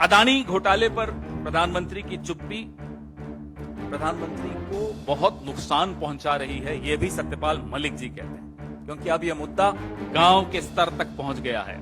अदानी घोटाले पर प्रधानमंत्री की चुप्पी प्रधानमंत्री को बहुत नुकसान पहुंचा रही है, यह भी सत्यपाल मलिक जी कहते हैं, क्योंकि अब यह मुद्दा गांव के स्तर तक पहुंच गया है।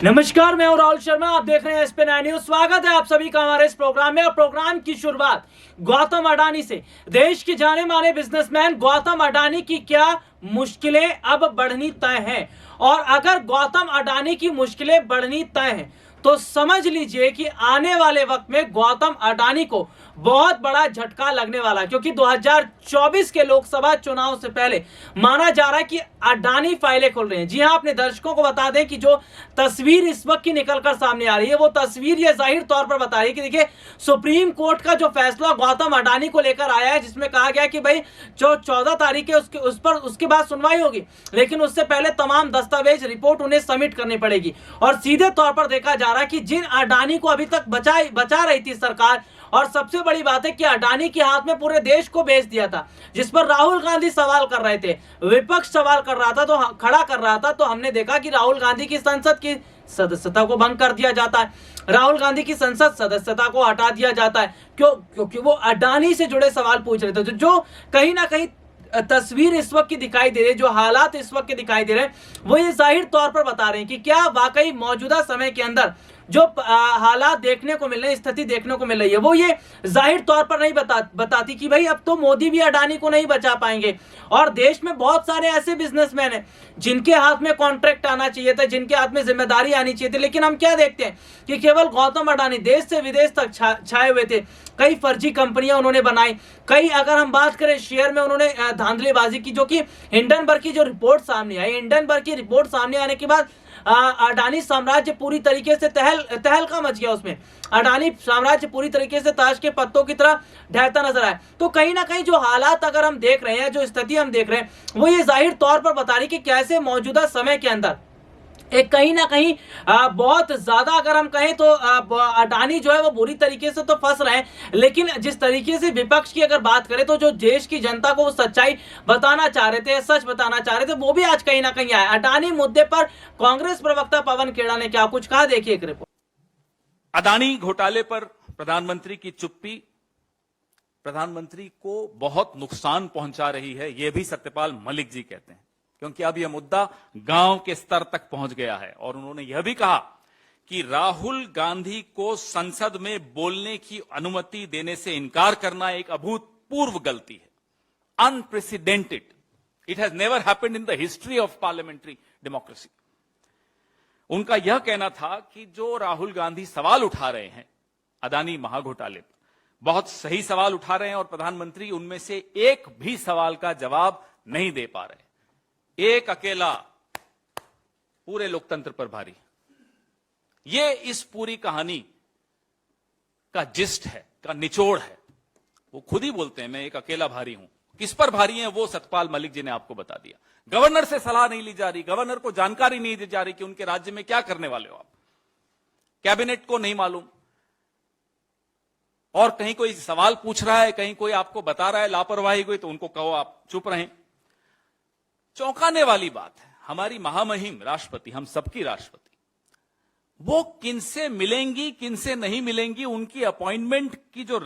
नमस्कार, मैं हूं राहुल शर्मा। आप देख रहे हैं एसपी 9 न्यूज। स्वागत है आप सभी का हमारे इस प्रोग्राम में। और प्रोग्राम की शुरुआत गौतम अडानी से। देश के जाने माने बिजनेसमैन गौतम अडानी की क्या मुश्किलें अब बढ़नी तय हैं, और अगर गौतम अडानी की मुश्किलें बढ़नी तय हैं तो समझ लीजिए कि आने वाले वक्त में गौतम अडानी को बहुत बड़ा झटका लगने वाला है, क्योंकि 2024 के लोकसभा चुनाव से पहले माना जा रहा है कि अडानी फाइलें खोल रहे हैं। जी हां, अपने दर्शकों को बता दें कि जो तस्वीर इस वक्त की निकलकर सामने आ रही है, वो तस्वीर ये जाहिर तौर पर बता रही है कि देखिए, सुप्रीम कोर्ट का जो फैसला गौतम अडानी को लेकर आया है, जिसमें कहा गया कि भाई जो 14 तारीख है उसके बाद सुनवाई होगी, लेकिन उससे पहले तमाम दस्तावेज रिपोर्ट उन्हें सबमिट करनी पड़ेगी। और सीधे तौर पर देखा जा रहा है कि जिन अडानी को अभी तक बचा रही थी सरकार, और सबसे बड़ी बात है कि अडानी के हाथ में पूरे देश को बेच दिया था, जिस पर राहुल गांधी सवाल कर रहे थे, विपक्ष सवाल कर रहा था, तो खड़ा कर रहा था, तो हमने देखा कि राहुल गांधी की संसद की सदस्यता को भंग कर दिया जाता है, राहुल गांधी की संसद सदस्यता को हटा दिया जाता है। क्योंकि वो अडानी से जुड़े सवाल पूछ रहे थे। जो कहीं ना कहीं तस्वीर इस वक्त की दिखाई दे रही है, जो हालात इस वक्त के दिखाई दे रहे हैं, वो ये जाहिर तौर पर बता रहे हैं कि क्या वाकई मौजूदा समय के अंदर जो हालात देखने को मिल रहे हैं, स्थिति देखने को मिल रही है, वो ये जाहिर तौर पर नहीं बताती कि भाई अब तो मोदी भी अडानी को नहीं बचा पाएंगे। और देश में बहुत सारे ऐसे बिजनेसमैन हैं जिनके हाथ में कॉन्ट्रैक्ट आना चाहिए था, जिनके हाथ में जिम्मेदारी आनी चाहिए थी, लेकिन हम क्या देखते हैं कि केवल गौतम अडानी देश से विदेश तक छाए हुए थे। कई फर्जी कंपनियां उन्होंने बनाई, कई अगर हम बात करें शेयर में उन्होंने धांधलीबाजी की, जो कि हिंडनबर्ग की जो रिपोर्ट सामने आई, हिंडनबर्ग की रिपोर्ट सामने आने के बाद अडानी साम्राज्य पूरी तरीके से तहलका मच गया। उसमें अडानी साम्राज्य पूरी तरीके से ताश के पत्तों की तरह ढहता नजर आया। तो कहीं ना कहीं जो हालात अगर हम देख रहे हैं, जो स्थिति हम देख रहे हैं, वो ये जाहिर तौर पर बता रही कि कैसे मौजूदा समय के अंदर एक कहीं ना कहीं बहुत ज्यादा अगर हम कहें तो अडानी जो है वो बुरी तरीके से तो फंस रहे हैं, लेकिन जिस तरीके से विपक्ष की अगर बात करें तो जो देश की जनता को वो सच्चाई बताना चाह रहे थे, सच बताना चाह रहे थे, वो भी आज कहीं ना कहीं आया। अडानी मुद्दे पर कांग्रेस प्रवक्ता पवन खेड़ा ने क्या कुछ कहा, देखिए एक रिपोर्ट। अदानी घोटाले पर प्रधानमंत्री की चुप्पी प्रधानमंत्री को बहुत नुकसान पहुंचा रही है, यह भी सत्यपाल मलिक जी कहते हैं, क्योंकि अब यह मुद्दा गांव के स्तर तक पहुंच गया है। और उन्होंने यह भी कहा कि राहुल गांधी को संसद में बोलने की अनुमति देने से इनकार करना एक अभूतपूर्व गलती है, unprecedented. It has never happened in the history of parliamentary democracy. उनका यह कहना था कि जो राहुल गांधी सवाल उठा रहे हैं अदानी महाघोटाले पर, बहुत सही सवाल उठा रहे हैं, और प्रधानमंत्री उनमें से एक भी सवाल का जवाब नहीं दे पा रहे। एक अकेला पूरे लोकतंत्र पर भारी। यह इस पूरी कहानी का जिस्ट है, का निचोड़ है। वो खुद ही बोलते हैं मैं एक अकेला भारी हूं। किस पर भारी हैं वो सत्यपाल मलिक जी ने आपको बता दिया। गवर्नर से सलाह नहीं ली जा रही, गवर्नर को जानकारी नहीं दी जा रही कि उनके राज्य में क्या करने वाले हो आप। कैबिनेट को नहीं मालूम, और कहीं कोई सवाल पूछ रहा है, कहीं कोई आपको बता रहा है लापरवाही हुई, तो उनको कहो आप चुप रहें। चौंकाने वाली बात है, हमारी महामहिम राष्ट्रपति, हम सबकी राष्ट्रपति, वो किनसे मिलेंगी किनसे नहीं मिलेंगी, उनकी अपॉइंटमेंट की जो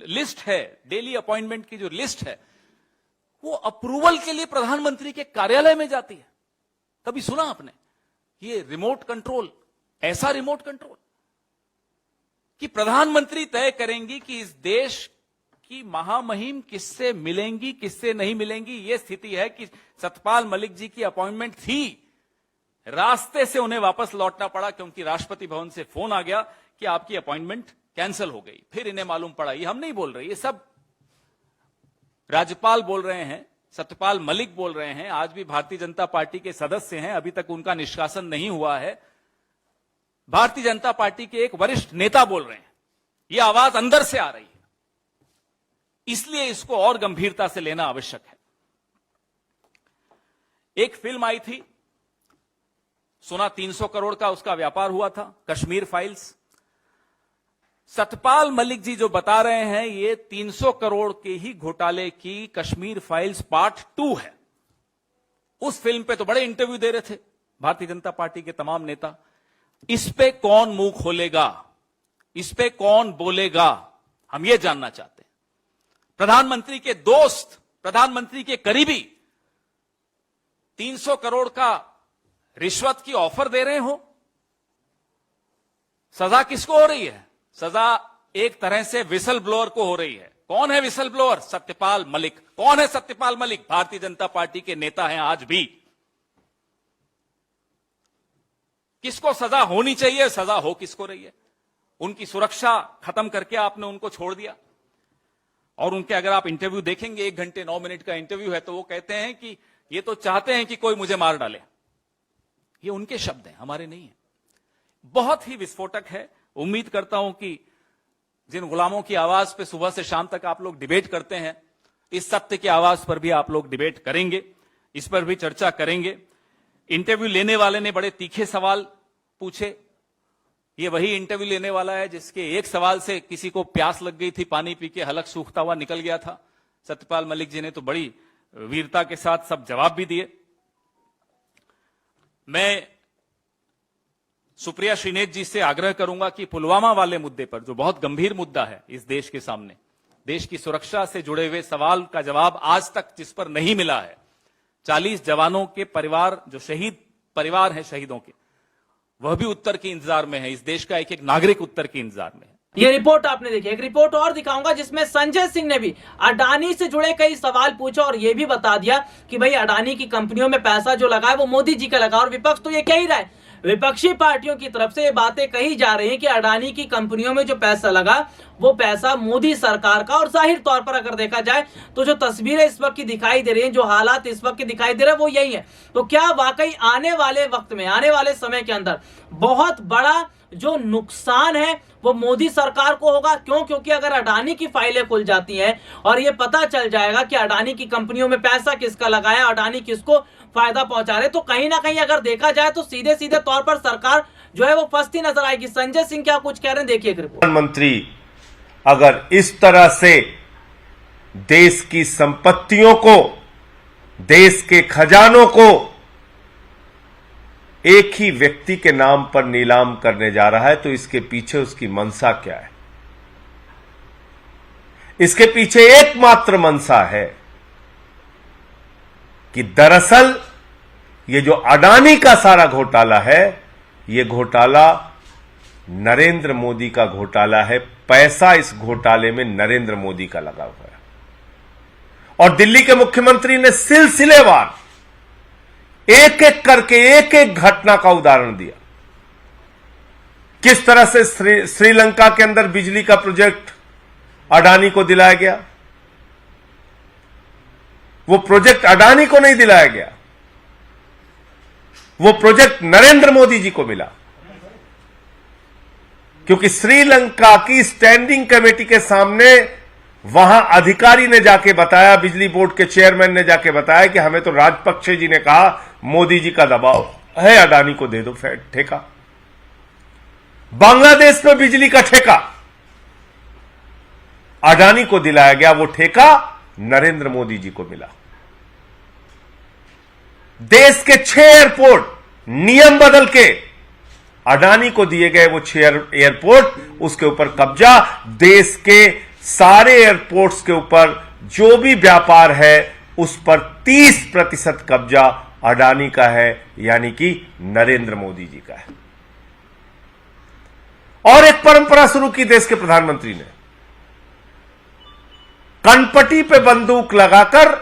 लिस्ट है, डेली अपॉइंटमेंट की जो लिस्ट है, वो अप्रूवल के लिए प्रधानमंत्री के कार्यालय में जाती है। कभी सुना आपने ये रिमोट कंट्रोल, ऐसा रिमोट कंट्रोल कि प्रधानमंत्री तय करेंगी कि इस देश कि महामहिम किससे मिलेंगी किससे नहीं मिलेंगी। यह स्थिति है कि सत्यपाल मलिक जी की अपॉइंटमेंट थी, रास्ते से उन्हें वापस लौटना पड़ा, क्योंकि राष्ट्रपति भवन से फोन आ गया कि आपकी अपॉइंटमेंट कैंसिल हो गई। फिर इन्हें मालूम पड़ा, ये हम नहीं बोल रहे, ये सब राज्यपाल बोल रहे हैं, सत्यपाल मलिक बोल रहे हैं। आज भी भारतीय जनता पार्टी के सदस्य हैं, अभी तक उनका निष्कासन नहीं हुआ है। भारतीय जनता पार्टी के एक वरिष्ठ नेता बोल रहे हैं, यह आवाज अंदर से आ रही है, इसलिए इसको और गंभीरता से लेना आवश्यक है। एक फिल्म आई थी, सुना 300 करोड़ का उसका व्यापार हुआ था, कश्मीर फाइल्स। सतपाल मलिक जी जो बता रहे हैं ये 300 करोड़ के ही घोटाले की कश्मीर फाइल्स पार्ट 2 है। उस फिल्म पे तो बड़े इंटरव्यू दे रहे थे भारतीय जनता पार्टी के तमाम नेता। इस पे कौन मुंह खोलेगा, इस पे कौन बोलेगा, हम ये जानना चाहते हैं। प्रधानमंत्री के दोस्त, प्रधानमंत्री के करीबी 300 करोड़ का रिश्वत की ऑफर दे रहे हो। सजा किसको हो रही है? सजा एक तरह से विसल ब्लोअर को हो रही है। कौन है विसल ब्लोअर? सत्यपाल मलिक। कौन है सत्यपाल मलिक? भारतीय जनता पार्टी के नेता हैं आज भी। किसको सजा होनी चाहिए, सजा हो किसको रही है? उनकी सुरक्षा खत्म करके आपने उनको छोड़ दिया। और उनके अगर आप इंटरव्यू देखेंगे, 1 घंटे 9 मिनट का इंटरव्यू है, तो वो कहते हैं कि ये तो चाहते हैं कि कोई मुझे मार डाले। ये उनके शब्द हैं, हमारे नहीं है। बहुत ही विस्फोटक है। उम्मीद करता हूं कि जिन गुलामों की आवाज पे सुबह से शाम तक आप लोग डिबेट करते हैं, इस सत्य की आवाज पर भी आप लोग डिबेट करेंगे, इस पर भी चर्चा करेंगे। इंटरव्यू लेने वाले ने बड़े तीखे सवाल पूछे। ये वही इंटरव्यू लेने वाला है जिसके एक सवाल से किसी को प्यास लग गई थी, पानी पी के हलक सूखता हुआ निकल गया था। सत्यपाल मलिक जी ने तो बड़ी वीरता के साथ सब जवाब भी दिए। मैं सुप्रिया श्रीनेत जी से आग्रह करूंगा कि पुलवामा वाले मुद्दे पर, जो बहुत गंभीर मुद्दा है इस देश के सामने, देश की सुरक्षा से जुड़े हुए सवाल का जवाब आज तक जिस पर नहीं मिला है, 40 जवानों के परिवार, जो शहीद परिवार हैं शहीदों के, वह भी उत्तर के इंतजार में है। इस देश का एक एक नागरिक उत्तर के इंतजार में है। ये रिपोर्ट आपने देखी। एक रिपोर्ट और दिखाऊंगा जिसमें संजय सिंह ने भी अडानी से जुड़े कई सवाल पूछे और ये भी बता दिया कि भाई अडानी की कंपनियों में पैसा जो लगा है वो मोदी जी का लगा। और विपक्ष तो ये कह ही रहा है, विपक्षी पार्टियों की तरफ से ये बातें कही जा रही हैं कि अडानी की कंपनियों में जो पैसा लगा वो पैसा मोदी सरकार का। और जाहिर तौर पर अगर देखा जाए तो जो तस्वीरें इस वक्त की दिखाई दे रही हैं, जो हालात इस वक्त की दिखाई दे रहे हैं, वो यही है। तो क्या वाकई आने वाले वक्त में, आने वाले समय के अंदर बहुत बड़ा जो नुकसान है वो मोदी सरकार को होगा? क्यों? क्योंकि अगर अडानी की फाइलें खुल जाती हैं और ये पता चल जाएगा कि अडानी की कंपनियों में पैसा किसका लगा है, अडानी किसको फायदा पहुंचा रहे, तो कहीं ना कहीं अगर देखा जाए तो सीधे सीधे तौर पर सरकार जो है वो फंसती नजर आएगी। संजय सिंह क्या कुछ कह रहे हैं, देखिए। प्रधानमंत्री अगर इस तरह से देश की संपत्तियों को, देश के खजानों को एक ही व्यक्ति के नाम पर नीलाम करने जा रहा है, तो इसके पीछे उसकी मंशा क्या है? इसके पीछे एकमात्र मंशा है कि दरअसल ये जो अडानी का सारा घोटाला है, ये घोटाला नरेंद्र मोदी का घोटाला है। पैसा इस घोटाले में नरेंद्र मोदी का लगा हुआ है। और दिल्ली के मुख्यमंत्री ने सिलसिलेवार एक एक करके एक एक घटना का उदाहरण दिया। किस तरह से श्रीलंका के अंदर बिजली का प्रोजेक्ट अडानी को दिलाया गया। वो प्रोजेक्ट अडानी को नहीं दिलाया गया, वो प्रोजेक्ट नरेंद्र मोदी जी को मिला। क्योंकि श्रीलंका की स्टैंडिंग कमेटी के सामने वहां अधिकारी ने जाके बताया, बिजली बोर्ड के चेयरमैन ने जाके बताया कि हमें तो राजपक्षे जी ने कहा मोदी जी का दबाव है, अडानी को दे दो ठेका। बांग्लादेश में बिजली का ठेका अडानी को दिलाया गया, वो ठेका नरेंद्र मोदी जी को मिला। देश के 6 एयरपोर्ट नियम बदल के अडानी को दिए गए, वो 6 एयरपोर्ट, उसके ऊपर कब्जा। देश के सारे एयरपोर्ट्स के ऊपर जो भी व्यापार है उस पर 30% कब्जा अडानी का है, यानी कि नरेंद्र मोदी जी का है। और एक परंपरा शुरू की देश के प्रधानमंत्री ने, कनपटी पे बंदूक लगाकर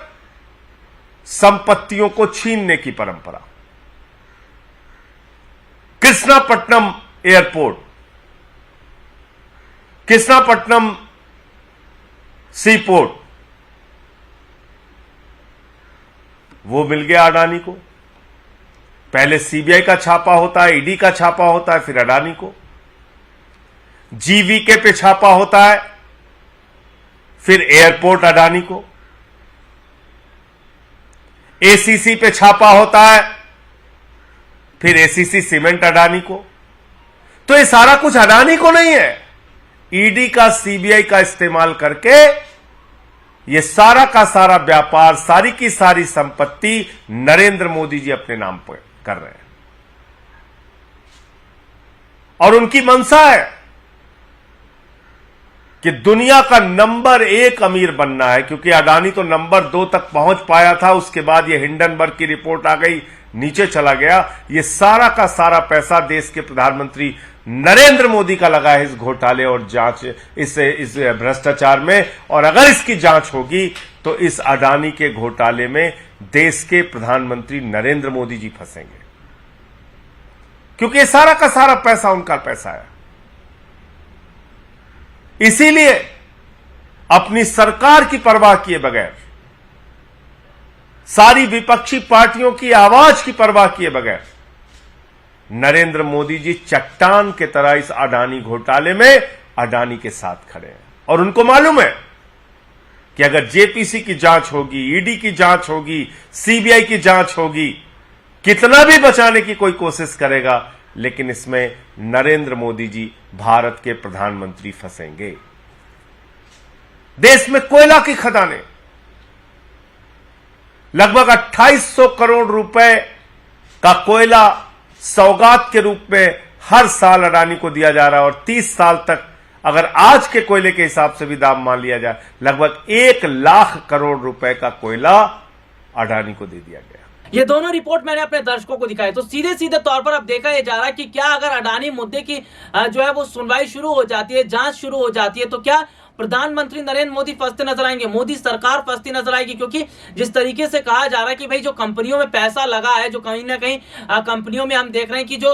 संपत्तियों को छीनने की परंपरा। कृष्णापट्टनम एयरपोर्ट, कृष्णापट्टनम सीपोर्ट, वो मिल गया अडानी को। पहले सीबीआई का छापा होता है, ईडी का छापा होता है, फिर अडानी को। जीवीके पे छापा होता है, फिर एयरपोर्ट अडानी को। एसीसी पे छापा होता है, फिर एसीसी सीमेंट अडानी को। तो ये सारा कुछ अडानी को नहीं है, ईडी का, सीबीआई का इस्तेमाल करके ये सारा का सारा व्यापार, सारी की सारी संपत्ति नरेंद्र मोदी जी अपने नाम पर कर रहे हैं। और उनकी मंशा है कि दुनिया का नंबर 1 अमीर बनना है, क्योंकि अडानी तो नंबर 2 तक पहुंच पाया था, उसके बाद ये हिंडनबर्ग की रिपोर्ट आ गई, नीचे चला गया। ये सारा का सारा पैसा देश के प्रधानमंत्री नरेंद्र मोदी का लगा है इस घोटाले और जांच, इस भ्रष्टाचार में। और अगर इसकी जांच होगी तो इस अडानी के घोटाले में देश के प्रधानमंत्री नरेंद्र मोदी जी फंसेंगे, क्योंकि ये सारा का सारा पैसा उनका पैसा है। इसीलिए अपनी सरकार की परवाह किए बगैर, सारी विपक्षी पार्टियों की आवाज की परवाह किए बगैर नरेंद्र मोदी जी चट्टान के तरह इस अडानी घोटाले में अडानी के साथ खड़े हैं। और उनको मालूम है कि अगर जेपीसी की जांच होगी, ईडी की जांच होगी, सीबीआई की जांच होगी, कितना भी बचाने की कोई कोशिश करेगा, लेकिन इसमें नरेंद्र मोदी जी भारत के प्रधानमंत्री फंसेंगे। देश में कोयला की खदानें, लगभग 2800 करोड़ रुपए का कोयला सौगात के रूप में हर साल अडानी को दिया जा रहा है। और 30 साल तक, अगर आज के कोयले के हिसाब से भी दाम मान लिया जाए, लगभग 1 लाख करोड़ रुपए का कोयला अडानी को दे दिया गया। ये दोनों रिपोर्ट मैंने अपने दर्शकों को दिखाई, तो सीधे सीधे तौर पर अब देखा यह जा रहा है कि क्या अगर अडानी मुद्दे की जो है वो सुनवाई शुरू हो जाती है, जांच शुरू हो जाती है, तो क्या प्रधानमंत्री नरेंद्र मोदी फंसते नजर आएंगे, मोदी सरकार फंसती नजर आएगी। क्योंकि जिस तरीके से कहा जा रहा है कि भाई जो कंपनियों में पैसा लगा है, जो कहीं ना कहीं कंपनियों में हम देख रहे हैं कि जो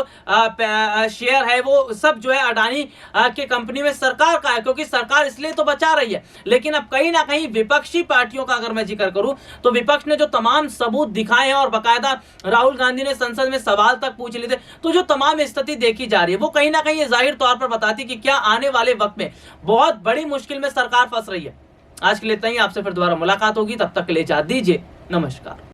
शेयर है वो सब जो है अडानी के कंपनी में सरकार का है, क्योंकि सरकार इसलिए तो बचा रही है। लेकिन अब कहीं ना कहीं विपक्षी पार्टियों का अगर मैं जिक्र करूं तो विपक्ष ने जो तमाम सबूत दिखाए हैं और बाकायदा राहुल गांधी ने संसद में सवाल तक पूछ लिए थे, तो जो तमाम स्थिति देखी जा रही है वो कहीं ना कहीं जाहिर तौर पर बताती कि क्या आने वाले वक्त में बहुत बड़ी मुश्किल में सरकार फंस रही है। आज के लिए इतना ही, आपसे फिर दोबारा मुलाकात होगी, तब तक के लिए इजाजत दीजिए, नमस्कार।